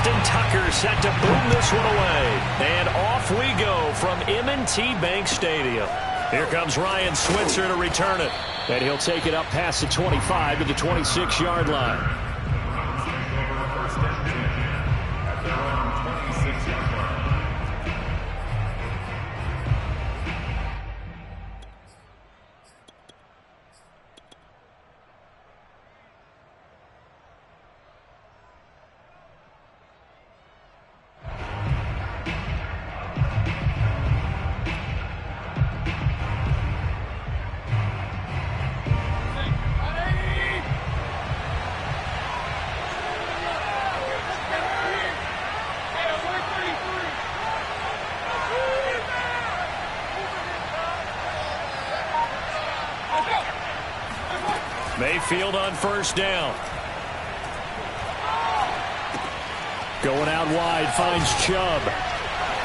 Justin Tucker set to boom this one away. And off we go from M&T Bank Stadium. Here comes Ryan Switzer to return it. And he'll take it up past the 25 to the 26-yard line. Mayfield on first down. Going out wide, finds Chubb.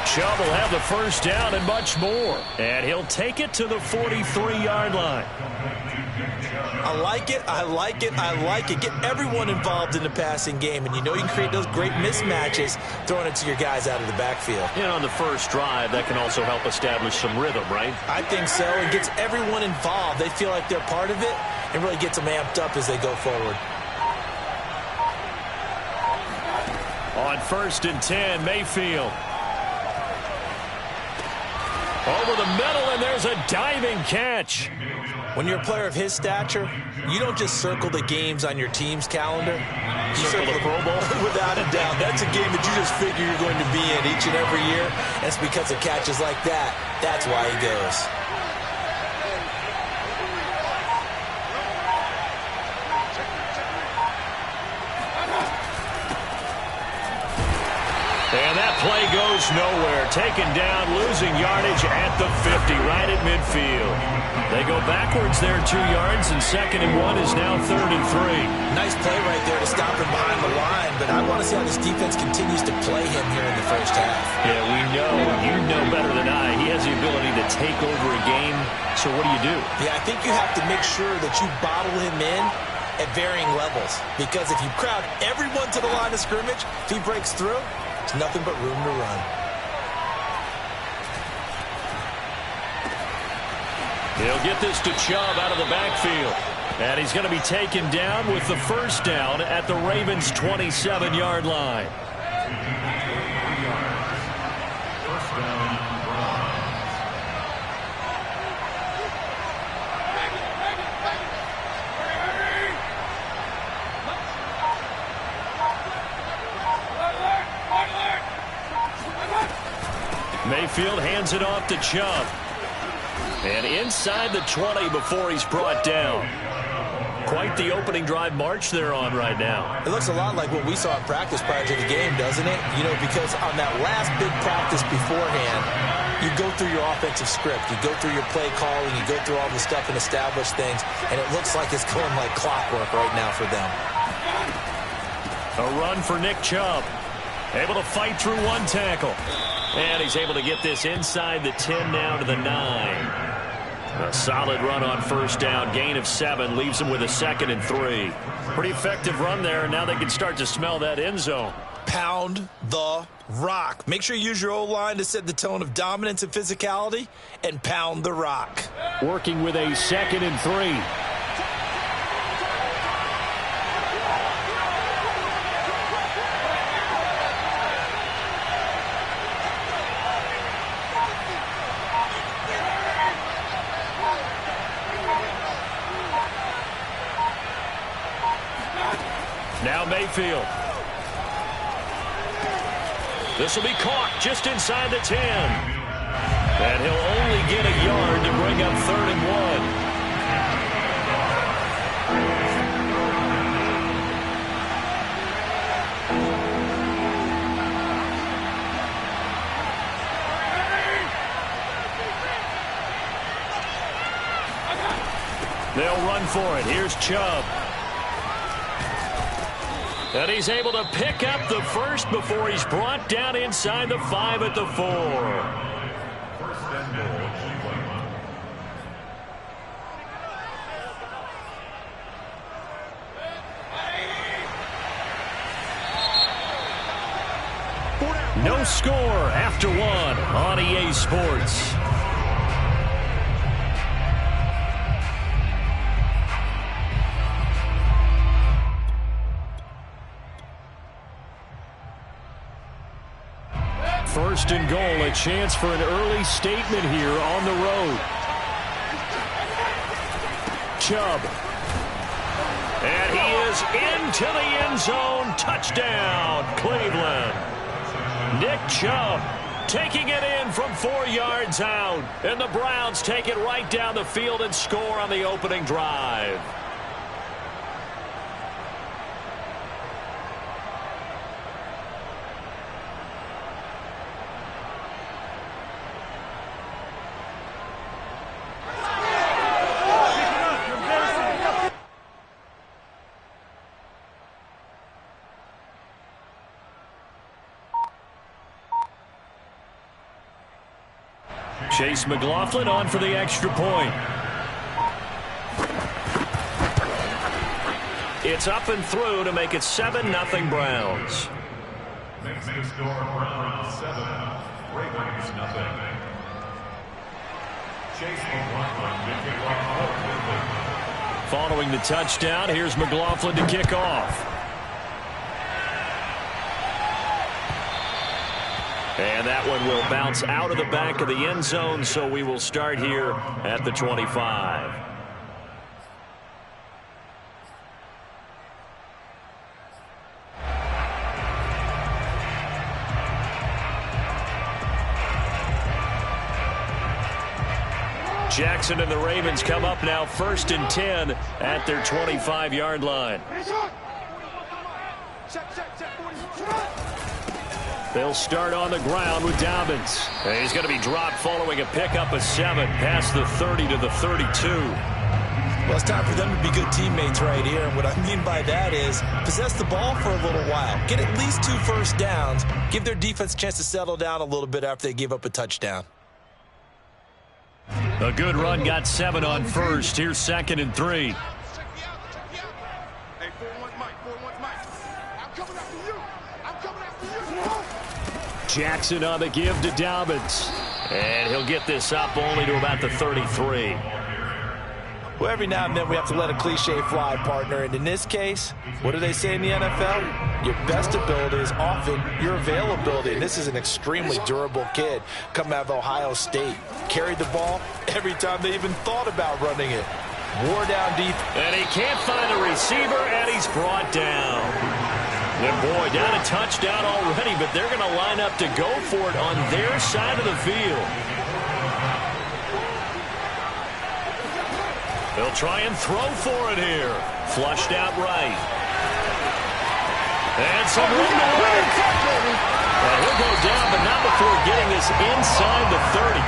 Chubb will have the first down and much more. And he'll take it to the 43-yard line. I like it, I like it, I like it. Get everyone involved in the passing game, and you know you can create those great mismatches throwing it to your guys out of the backfield. And on the first drive, that can also help establish some rhythm, right? I think so. It gets everyone involved. They feel like they're part of it and really gets them amped up as they go forward. On first and 10, Mayfield. Over the middle, and there's a diving catch. When you're a player of his stature, you don't just circle the games on your team's calendar. You circle the Pro Bowl? Without a doubt. That's a game that you just figure you're going to be in each and every year. And it's because of catches like that. That's why he goes. And that play goes nowhere. Taken down, losing yardage at the 50, right at midfield. They go backwards there 2 yards, and 2nd and 1 is now 3rd and 3. Nice play right there to stop him behind the line, but I want to see how this defense continues to play him here in the first half. Yeah, we know, you know better than I, he has the ability to take over a game, so what do? Yeah, I think you have to make sure that you bottle him in at varying levels, because if you crowd everyone to the line of scrimmage, if he breaks through, it's nothing but room to run. He'll get this to Chubb out of the backfield. And he's going to be taken down with the first down at the Ravens' 27-yard line. Mayfield hands it off to Chubb. And inside the 20 before he's brought down. Quite the opening drive march they're on right now. It looks a lot like what we saw in practice prior to the game, doesn't it? You know, because on that last big practice beforehand, you go through your offensive script. You go through your play calling. You go through all the stuff and establish things. And it looks like it's going like clockwork right now for them. A run for Nick Chubb. Able to fight through one tackle. And he's able to get this inside the 10 now to the 9. A solid run on first down. Gain of 7 leaves him with a 2nd and 3. Pretty effective run there, and now they can start to smell that end zone. Pound the rock. Make sure you use your O-line to set the tone of dominance and physicality, and pound the rock. Working with a 2nd and 3. Now Mayfield. This will be caught just inside the 10. And he'll only get a yard to bring up 3rd and 1. They'll run for it. Here's Chubb. And he's able to pick up the first before he's brought down inside the 5 at the 4. No score after one on EA Sports. First and goal, a chance for an early statement here on the road. Chubb. And he is into the end zone. Touchdown, Cleveland. Nick Chubb taking it in from 4 yards out. And the Browns take it right down the field and score on the opening drive. Chase McLaughlin on for the extra point. It's up and through to make it 7-0 Browns. Next to score, Browns 7, Ravens 0. Chase McLaughlin. Following the touchdown, here's McLaughlin to kick off. And that one will bounce out of the back of the end zone, so we will start here at the 25. Jackson and the Ravens come up now 1st and 10 at their 25-yard line. They'll start on the ground with Dobbins. And he's going to be dropped following a pickup of 7 past the 30 to the 32. Well, it's time for them to be good teammates right here. And what I mean by that is possess the ball for a little while. Get at least 2 first downs. Give their defense a chance to settle down a little bit after they give up a touchdown. A good run got 7 on first. Here's 2nd and 3. Jackson on the give to Dobbins. And he'll get this up only to about the 33. Well, every now and then we have to let a cliche fly, partner. And in this case, what do they say in the NFL? Your best ability is often your availability. And this is an extremely durable kid coming out of Ohio State. Carried the ball every time they even thought about running it. Wore down deep. And he can't find a receiver, and he's brought down. And boy, down a touchdown already, but they're going to line up to go for it on their side of the field. They'll try and throw for it here. Flushed out right. And some room to work. And he'll go down, but not before getting this inside the 30.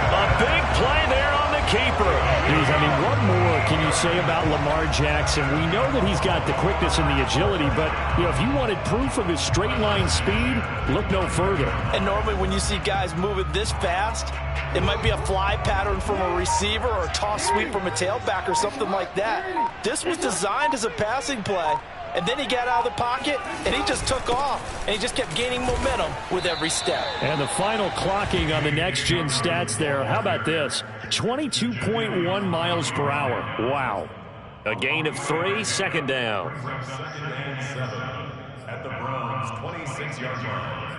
A big play there on the keeper. Geez, I mean, what more can you say about Lamar Jackson? We know that he's got the quickness and the agility, but, you know, if you wanted proof of his straight line speed, look no further. And normally when you see guys moving this fast, it might be a fly pattern from a receiver or a toss sweep from a tailback or something like that. This was designed as a passing play. And then he got out of the pocket, and he just took off. And he just kept gaining momentum with every step. And the final clocking on the next-gen stats there, how about this? 22.1 miles per hour. Wow. A gain of 3, 2nd down. 2nd and 7 at the Browns' 26-yard line.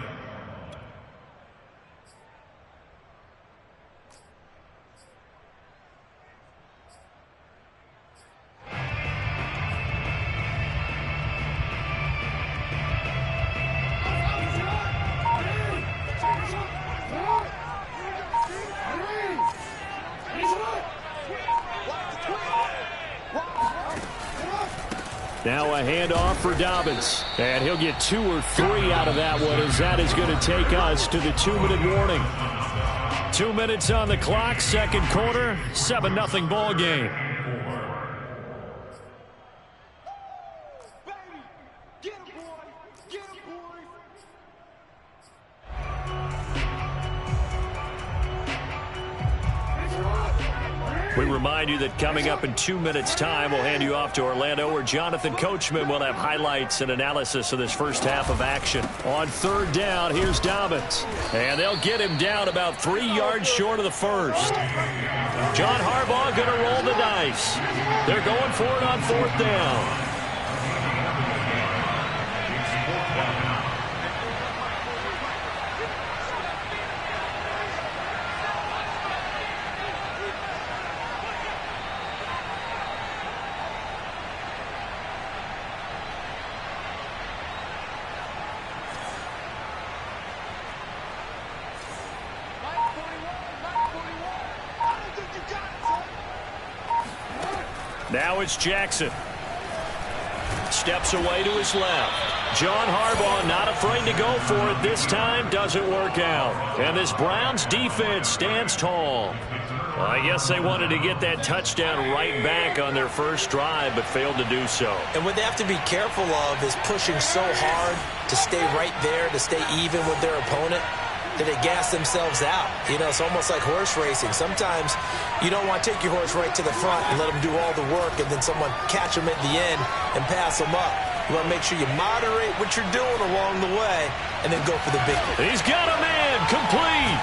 Now a handoff for Dobbins. And he'll get 2 or 3 out of that one, as that is going to take us to the 2-minute warning. 2 minutes on the clock, 2nd quarter, 7-0 ball game. We remind you that coming up in 2 minutes' time, we'll hand you off to Orlando, where Jonathan Coachman will have highlights and analysis of this first half of action. On third down, here's Dobbins. And they'll get him down about 3 yards short of the first. John Harbaugh going to roll the dice. They're going for it on fourth down. Now it's Jackson. Steps away to his left. John Harbaugh not afraid to go for it this time. Doesn't work out. And this Browns defense stands tall. Well, I guess they wanted to get that touchdown right back on their first drive, but failed to do so. And what they have to be careful of is pushing so hard to stay right there, to stay even with their opponent, that they gas themselves out. You know, it's almost like horse racing. Sometimes you don't want to take your horse right to the front and let them do all the work and then someone catch them at the end and pass them up. You want to make sure you moderate what you're doing along the way and then go for the big one. He's got a man complete.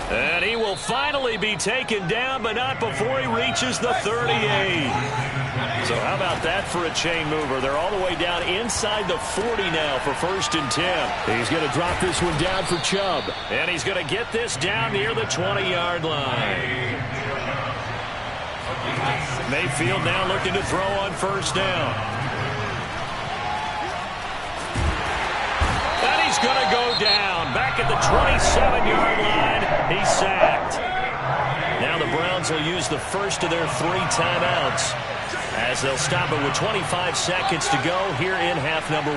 And he will finally be taken down, but not before he reaches the 38. So how about that for a chain mover? They're all the way down inside the 40 now for 1st and 10. He's going to drop this one down for Chubb. And he's going to get this down near the 20-yard line. Mayfield now looking to throw on first down. And he's going to go down. Back at the 27-yard line, he's sacked. Now the Browns will use the first of their 3 timeouts, as they'll stop it with 25 seconds to go here in half number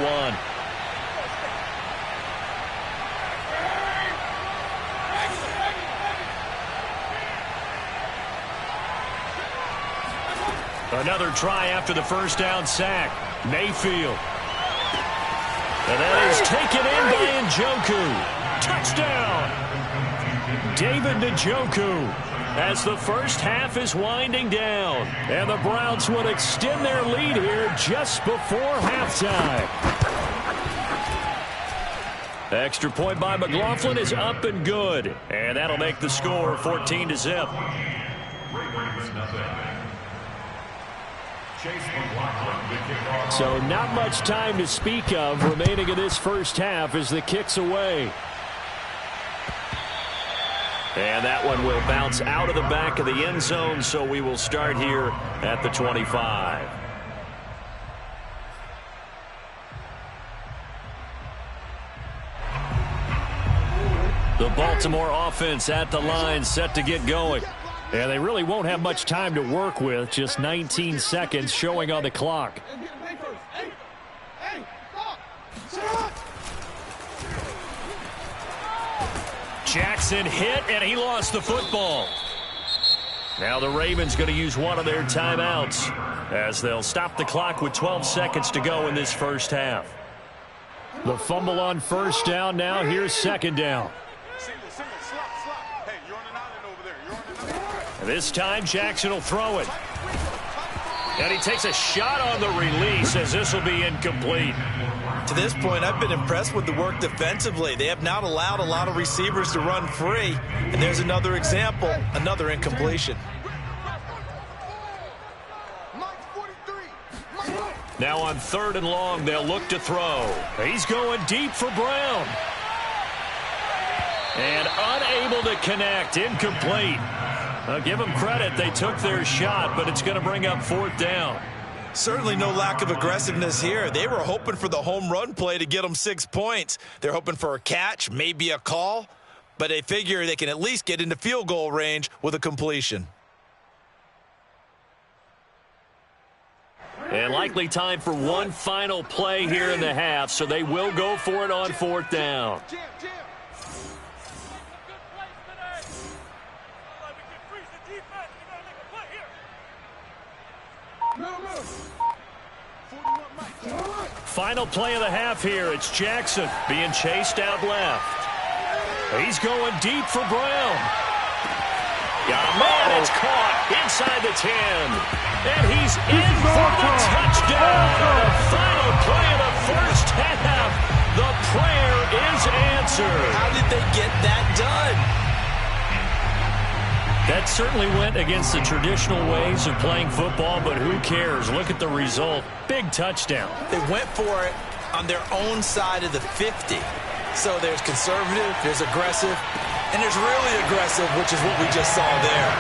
1. Another try after the first down sack. Mayfield. And that is taken in by Njoku. Touchdown! David Njoku. As the first half is winding down. And the Browns would extend their lead here just before halftime. Extra point by McLaughlin is up and good. And that'll make the score 14-0. So not much time to speak of remaining in this first half as the kick's away. And that one will bounce out of the back of the end zone, so we will start here at the 25. The Baltimore offense at the line, set to get going. And they really won't have much time to work with, just 19 seconds showing on the clock. Jackson hit, and he lost the football. Now the Ravens going to use one of their timeouts as they'll stop the clock with 12 seconds to go in this first half. The fumble on first down now. Here's second down. This time Jackson will throw it. And he takes a shot on the release as this will be incomplete. To this point, I've been impressed with the work defensively. They have not allowed a lot of receivers to run free. And there's another example, another incompletion. Now on 3rd and long, they'll look to throw. He's going deep for Brown. And unable to connect, incomplete. I'll give them credit. They took their shot, but it's going to bring up 4th down. Certainly no lack of aggressiveness here. They were hoping for the home run play to get them 6 points. They're hoping for a catch, maybe a call, but they figure they can at least get into field goal range with a completion. And likely time for one final play here in the half, so they will go for it on 4th down. Final play of the half here. It's Jackson being chased out left. He's going deep for Brown. Got him Man, it's caught inside the 10. And he's in for the touchdown. The final play of the first half. The prayer is answered. How did they get that done? That certainly went against the traditional ways of playing football, but who cares? Look at the result. Big touchdown. They went for it on their own side of the 50. So there's conservative, there's aggressive, and there's really aggressive, which is what we just saw there.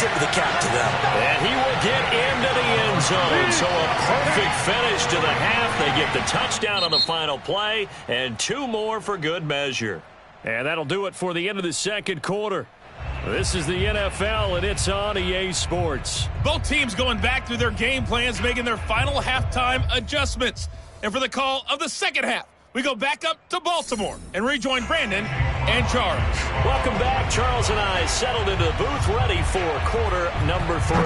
Tip of the cap to them. And he will get into the end zone. So a perfect finish to the half. They get the touchdown on the final play, and 2 more for good measure. And that'll do it for the end of the second quarter. This is the NFL, and it's on EA Sports. Both teams going back through their game plans, making their final halftime adjustments. And for the call of the second half, we go back up to Baltimore and rejoin Brandon and Charles. Welcome back. Charles and I settled into the booth, ready for quarter number 3.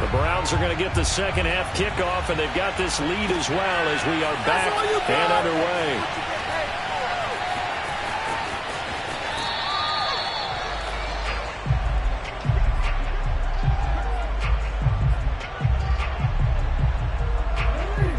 The Browns are going to get the second half kickoff, and they've got this lead as well as we are back and underway.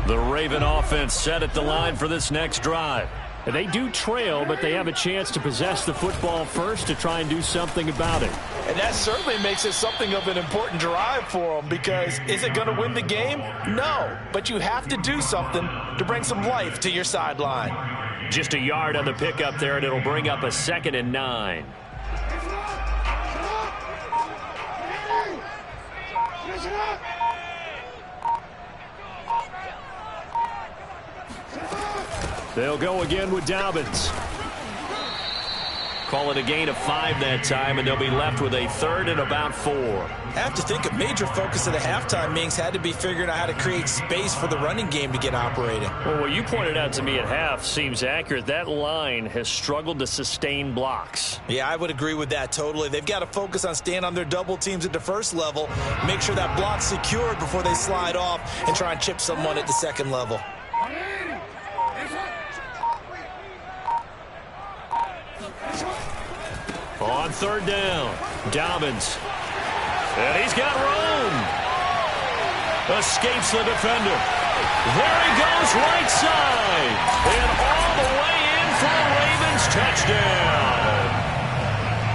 The Raven offense set at the line for this next drive. They do trail, but they have a chance to possess the football first to try and do something about it. And that certainly makes it something of an important drive for them, because is it going to win the game? No, but you have to do something to bring some life to your sideline. Just a yard on the pickup there, and it'll bring up a 2nd and 9. They'll go again with Dobbins. Call it a gain of 5 that time, and they'll be left with a 3rd and about 4. I have to think a major focus of the halftime meetings had to be figuring out how to create space for the running game to get operating. Well, what you pointed out to me at half seems accurate. That line has struggled to sustain blocks. Yeah, I would agree with that totally. They've got to focus on staying on their double teams at the first level, make sure that block's secured before they slide off and try and chip someone at the second level. On 3rd down, Dobbins. And he's got room. Escapes the defender. There he goes, right side. And all the way in for a Ravens touchdown.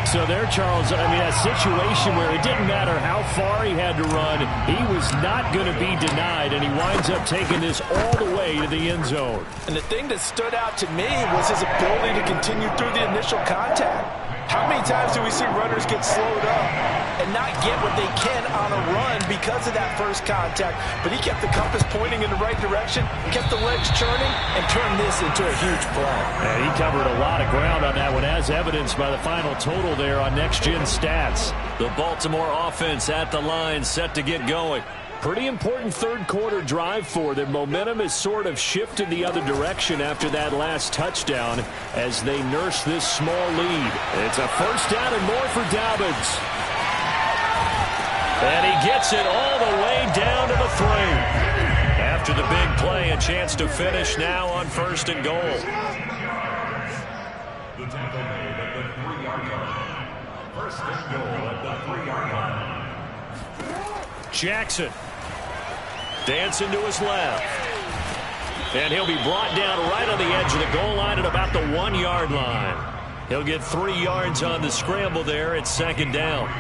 So there, Charles, I mean, a situation where it didn't matter how far he had to run, he was not going to be denied, and he winds up taking this all the way to the end zone. And the thing that stood out to me was his ability to continue through the initial contact. How many times do we see runners get slowed up and not get what they can on a run because of that first contact? But he kept the compass pointing in the right direction, kept the legs churning, and turned this into a huge play. And he covered a lot of ground on that one, as evidenced by the final total there on Next Gen Stats. The Baltimore offense at the line, set to get going. Pretty important third quarter drive for them. Momentum has sort of shifted the other direction after that last touchdown as they nurse this small lead. It's a first down and more for Dobbins. And he gets it all the way down to the 3. After the big play, a chance to finish now on 1st and goal. The tackle made at the 3-yard line. 1st and goal at the 3-yard line. Jackson dancing to his left. And he'll be brought down right on the edge of the goal line at about the 1-yard line. He'll get 3 yards on the scramble there at 2nd down.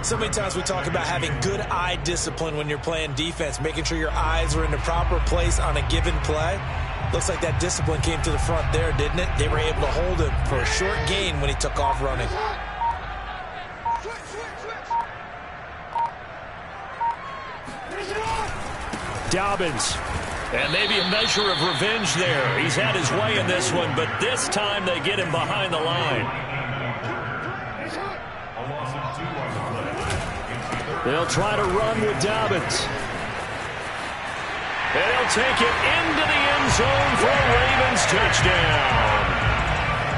So many times we talk about having good eye discipline when you're playing defense, making sure your eyes are in the proper place on a given play. Looks like that discipline came to the front there, didn't it? They were able to hold him for a short gain when he took off running. Dobbins. And maybe a measure of revenge there. He's had his way in this one, but this time they get him behind the line. They'll try to run with Dobbins. And he'll take it into the end zone for a Ravens touchdown.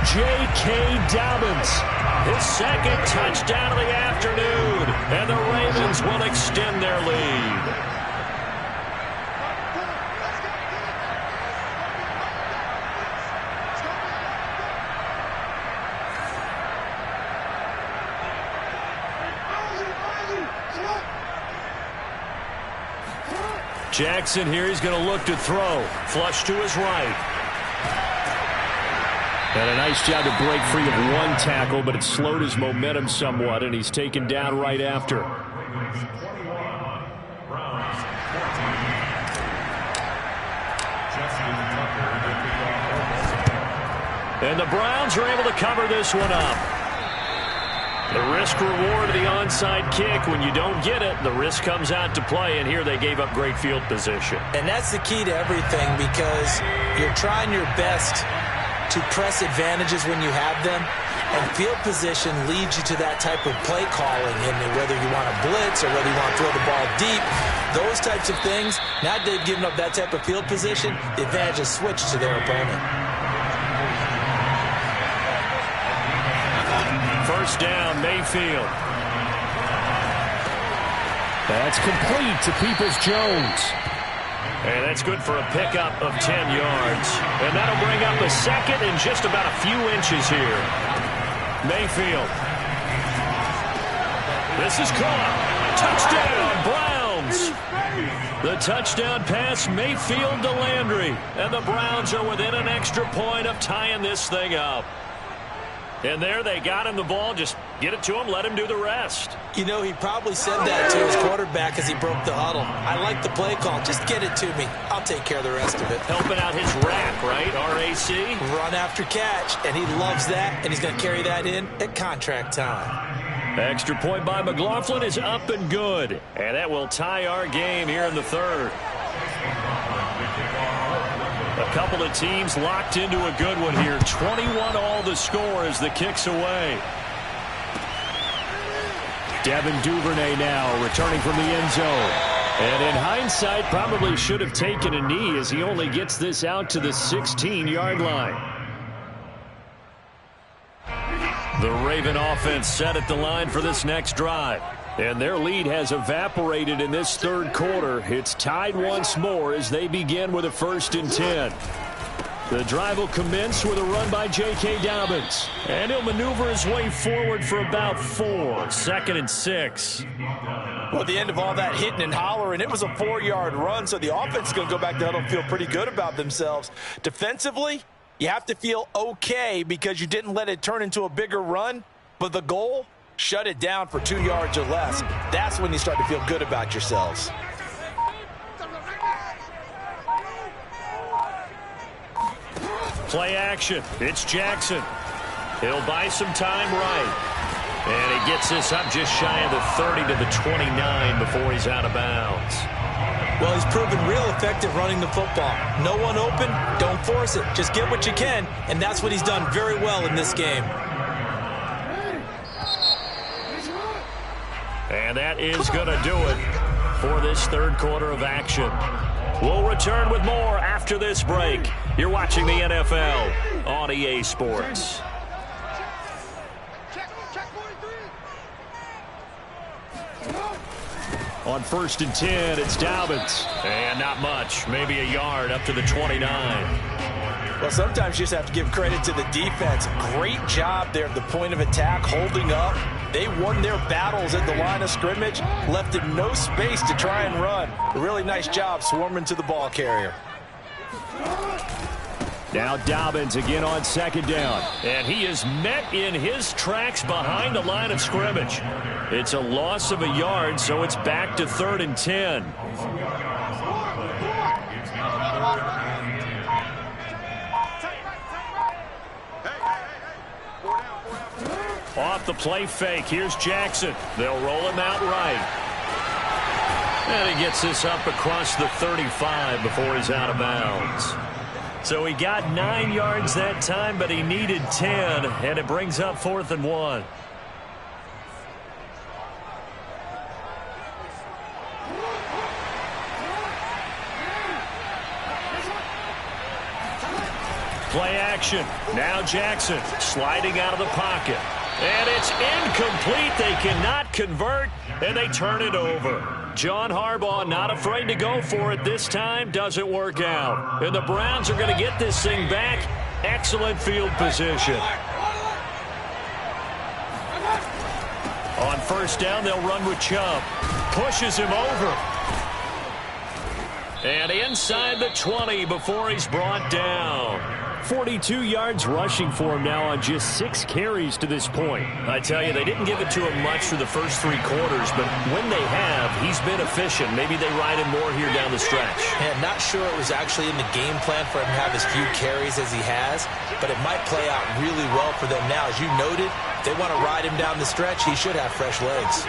J.K. Dobbins. His 2nd touchdown of the afternoon. And the Ravens will extend their lead. Jackson here, he's going to look to throw. Flush to his right. And a nice job to break free of one tackle, but it slowed his momentum somewhat, and he's taken down right after. And the Browns are able to cover this one up. The risk-reward of the onside kick, when you don't get it, the risk comes out to play, and here they gave up great field position. And that's the key to everything, because you're trying your best to press advantages when you have them, and field position leads you to that type of play calling, and whether you want to blitz or whether you want to throw the ball deep, those types of things. Now they've given up that type of field position, the advantage is switched to their opponent. First down, Mayfield. That's complete to Peoples-Jones. And that's good for a pickup of 10 yards. And that'll bring up a second and just about a few inches here. Mayfield. This is caught. Touchdown, Browns. The touchdown pass, Mayfield to Landry. And the Browns are within an extra point of tying this thing up. And there they got him the ball. Just get it to him, let him do the rest. You know, he probably said that to his quarterback as he broke the huddle. I like the play call. Just get it to me. I'll take care of the rest of it. Helping out his rack, right? RAC. Run after catch, and he loves that, and he's going to carry that in at contract time. Extra point by McLaughlin is up and good. And that will tie our game here in the third. A couple of teams locked into a good one here. 21-all the score as the kick's away. Devin Duvernay now returning from the end zone. And in hindsight, probably should have taken a knee as he only gets this out to the 16-yard line. The Raven offense set at the line for this next drive. And their lead has evaporated in this third quarter. It's tied once more as they begin with a 1st and 10. The drive will commence with a run by J.K. Dobbins. And he'll maneuver his way forward for about 4. 2nd and 6. Well, at the end of all that hitting and hollering, it was a 4-yard run, so the offense is going to go back to huddle and feel pretty good about themselves. Defensively, you have to feel okay because you didn't let it turn into a bigger run, but the goal, shut it down for 2 yards or less. That's when you start to feel good about yourselves. Play action. It's Jackson. He'll buy some time right. And he gets this up just shy of the 30 to the 29 before he's out of bounds. Well, he's proven real effective running the football. No one open, don't force it. Just get what you can, and that's what he's done very well in this game. And that is going to do it for this third quarter of action. We'll return with more after this break. You're watching the NFL on EA Sports. On 1st and 10, it's Dobbins. And not much, maybe a yard up to the 29. Well, sometimes you just have to give credit to the defense. Great job there at the point of attack, holding up. They won their battles at the line of scrimmage, left him no space to try and run. A really nice job swarming to the ball carrier. Now Dobbins again on 2nd down. And he is met in his tracks behind the line of scrimmage. It's a loss of a yard, so it's back to 3rd and 10. Off the play fake, here's Jackson. They'll roll him out right. And he gets this up across the 35 before he's out of bounds. So he got 9 yards that time, but he needed 10, and it brings up 4th and 1. Play action. Now Jackson sliding out of the pocket. And it's incomplete. They cannot convert, and they turn it over. John Harbaugh not afraid to go for it this time. Doesn't work out. And the Browns are going to get this thing back. Excellent field position. On 1st down, they'll run with Chubb. Pushes him over. And inside the 20 before he's brought down. 42 yards rushing for him now on just 6 carries to this point. I tell you, they didn't give it to him much for the first 3 quarters, but when they have, he's been efficient. Maybe they ride him more here down the stretch. And not sure it was actually in the game plan for him to have as few carries as he has, but it might play out really well for them now. As you noted, if they want to ride him down the stretch, he should have fresh legs.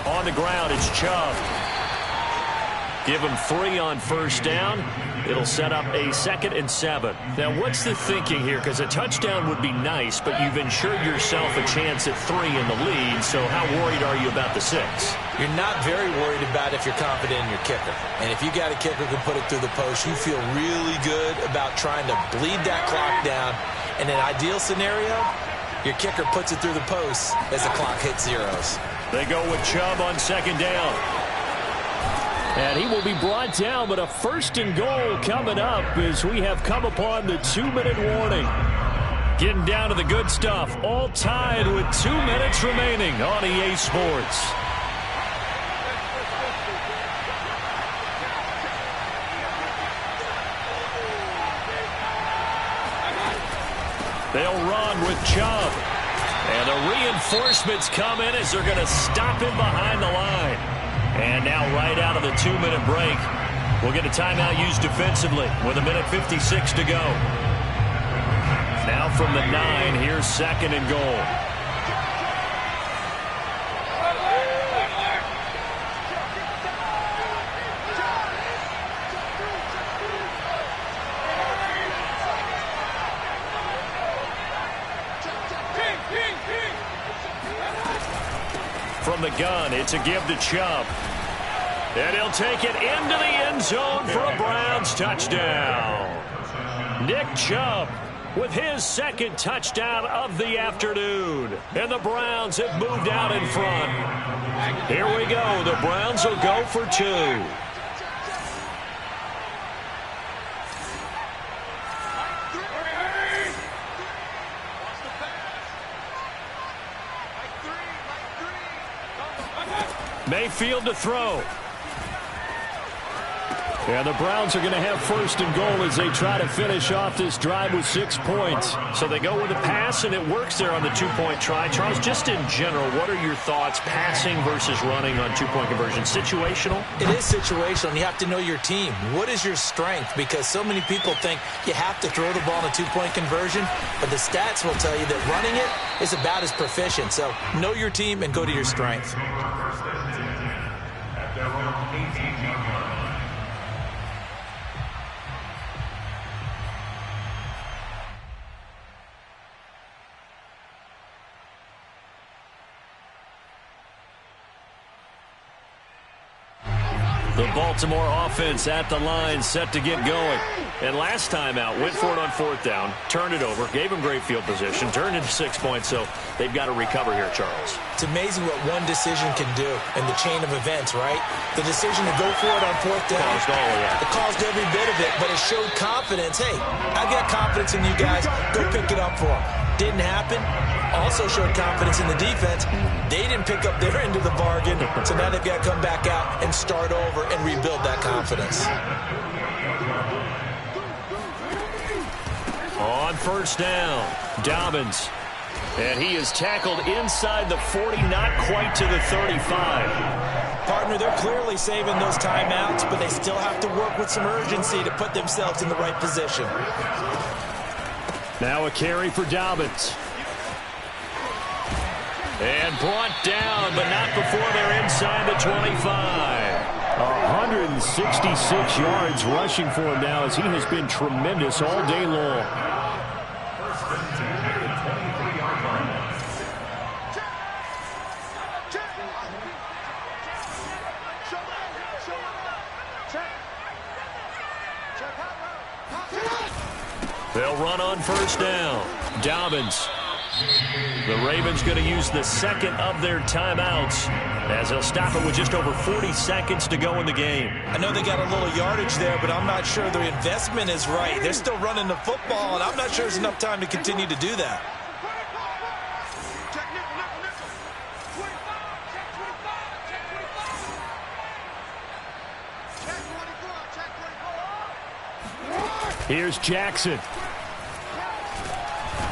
On the ground, it's Chubb. Give him 3 on first down. It'll set up a 2nd and 7. Now, what's the thinking here? Because a touchdown would be nice, but you've ensured yourself a chance at 3 in the lead, so how worried are you about the 6? You're not very worried about if you're confident in your kicker. And if you got a kicker who can put it through the post, you feel really good about trying to bleed that clock down. In an ideal scenario, your kicker puts it through the post as the clock hits zeros. They go with Chubb on 2nd down. And he will be brought down, but a 1st and goal coming up as we have come upon the 2-minute warning. Getting down to the good stuff, all tied with 2 minutes remaining on EA Sports. They'll run with Chubb. And the reinforcements come in as they're going to stop him behind the line. And now right out of the 2-minute break, we'll get a timeout used defensively with 1:56 to go. Now from the 9, here's 2nd and goal. From the gun, it's a give to Chubb. And he'll take it into the end zone for a Browns touchdown. Nick Chubb with his 2nd touchdown of the afternoon. And the Browns have moved out in front. Here we go. The Browns will go for 2. Mayfield to throw. And the Browns are going to have 1st and goal as they try to finish off this drive with 6 points. So they go with a pass, and it works there on the 2-point try. Charles, just in general, what are your thoughts passing versus running on 2-point conversion? Situational? It is situational, and you have to know your team. What is your strength? Because so many people think you have to throw the ball in a 2-point conversion, but the stats will tell you that running it is about as proficient. So know your team and go to your strength. At their own 18-yard line. The Baltimore offense at the line, set to get going. And last time out, went for it on 4th down, turned it over, gave him great field position, turned into 6 points, so they've got to recover here, Charles. It's amazing what one decision can do in the chain of events, right? The decision to go for it on 4th down. Caused all of that. It caused every bit of it, but it showed confidence. Hey, I've got confidence in you guys. Go pick it up for them. Didn't happen. Also showed confidence in the defense. They didn't pick up their end of the bargain, so now they've got to come back out and start over and rebuild that confidence. On 1st down, Dobbins. And he is tackled inside the 40, not quite to the 35. Partner, they're clearly saving those timeouts, but they still have to work with some urgency to put themselves in the right position. Now a carry for Dobbins. And brought down, but not before they're inside the 25. 166 yards rushing for him now as he has been tremendous all day long. They'll run on 1st down. Dobbins. The Ravens going to use the 2nd of their timeouts as they'll stop it with just over 40 seconds to go in the game. I know they got a little yardage there, but I'm not sure their investment is right. They're still running the football, and I'm not sure there's enough time to continue to do that. Here's Jackson.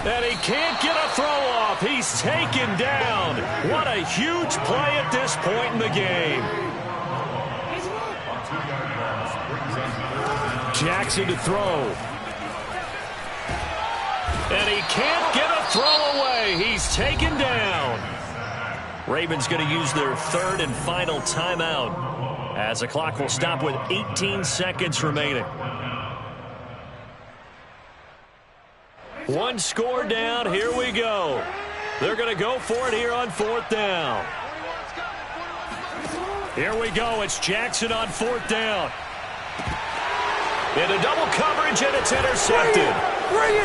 And he can't get a throw off. He's taken down. What a huge play at this point in the game. Jackson to throw. And he can't get a throw away. He's taken down. Ravens going to use their third and final timeout as the clock will stop with 18 seconds remaining. One score down. Here we go. They're going to go for it here on fourth down. Here we go. It's Jackson on fourth down. Into double coverage, and it's intercepted.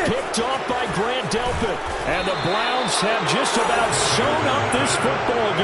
Picked off by Grant Delpit. And the Browns have just about sewn up this football game.